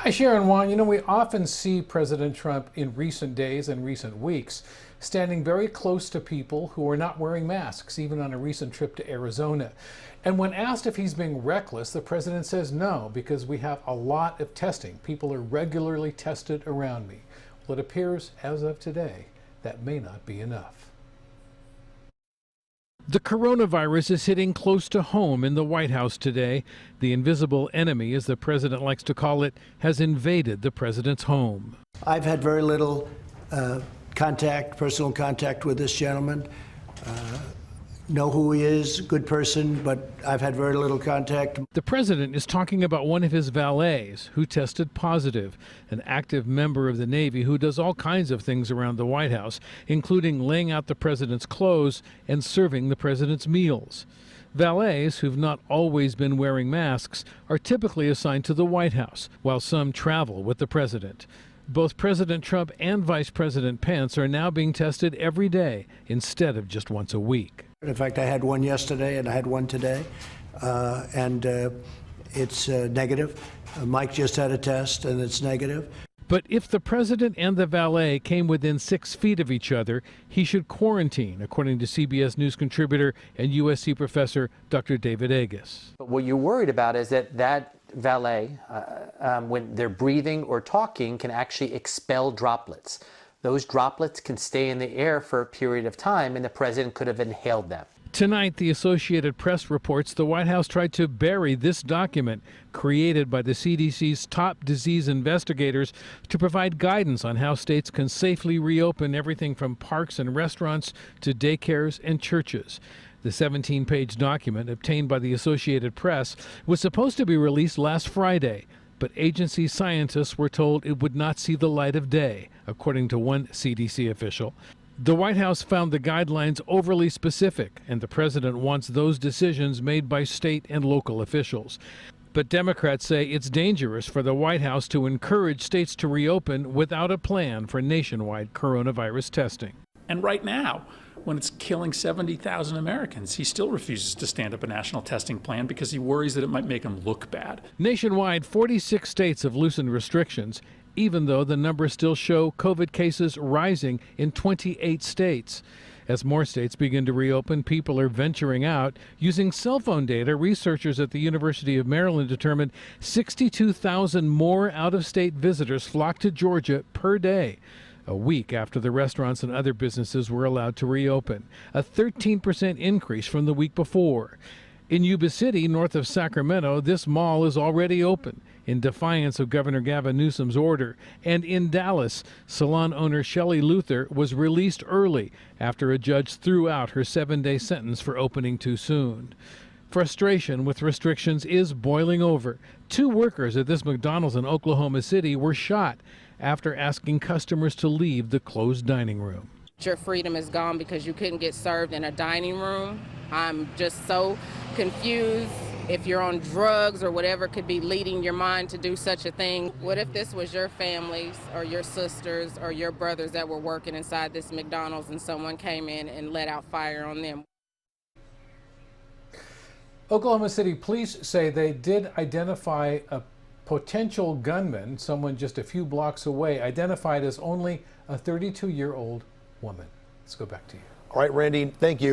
Hi, Sharon Wan. You know, we often see President Trump in recent days and recent weeks standing very close to people who are not wearing masks, even on a recent trip to Arizona. And when asked if he's being reckless, the president says no, because we have a lot of testing. People are regularly tested around me. Well, it appears, as of today, that may not be enough. The coronavirus is hitting close to home in the White House today. The invisible enemy, as the president likes to call it, has invaded the president's home. I've had very little personal contact with this gentleman. Know who he is, good person, but I've had very little contact. The president is talking about one of his valets who tested positive, an active member of the Navy who does all kinds of things around the White House, including laying out the president's clothes and serving the president's meals. Valets, who've not always been wearing masks, are typically assigned to the White House, while some travel with the president. Both President Trump and Vice President Pence are now being tested every day instead of just once a week. In fact, I had one yesterday and I had one today, and it's negative. Mike just had a test and it's negative. But if the president and the valet came within 6 feet of each other, he should quarantine, according to CBS News contributor and USC professor Dr. David Aide. But what you're worried about is that valet, when they're breathing or talking, can actually expel droplets. Those droplets can stay in the air for a period of time, and the president could have inhaled them. Tonight, the Associated Press reports the White House tried to bury this document created by the CDC's top disease investigators to provide guidance on how states can safely reopen everything from parks and restaurants to daycares and churches. The 17-page document, obtained by the Associated Press, was supposed to be released last Friday, but agency scientists were told it would not see the light of day, according to one CDC official. The White House found the guidelines overly specific, and the president wants those decisions made by state and local officials. But Democrats say it's dangerous for the White House to encourage states to reopen without a plan for nationwide coronavirus testing. And right now, when it's killing 70,000 Americans, he still refuses to stand up a national testing plan because he worries that it might make him look bad. Nationwide, 46 states have loosened restrictions, even though the numbers still show COVID cases rising in 28 states. As more states begin to reopen, people are venturing out. Using cell phone data, researchers at the University of Maryland determined 62,000 more out-of-state visitors flocked to Georgia per day, a week after the restaurants and other businesses were allowed to reopen, a 13% increase from the week before. In Yuba City, north of Sacramento, this mall is already open in defiance of Governor Gavin Newsom's order. And in Dallas, salon owner Shelley Luther was released early after a judge threw out her 7-day sentence for opening too soon. Frustration with restrictions is boiling over. 2 workers at this McDonald's in Oklahoma City were shot after asking customers to leave the closed dining room. Your freedom is gone because you couldn't get served in a dining room. I'm just so confused if you're on drugs or whatever could be leading your mind to do such a thing. What if this was your families or your sisters or your brothers that were working inside this McDonald's and someone came in and let out fire on them? Oklahoma City police say they did identify a potential gunman, someone just a few blocks away, identified as only a 32-year-old woman. Let's go back to you. All right, Randy, thank you.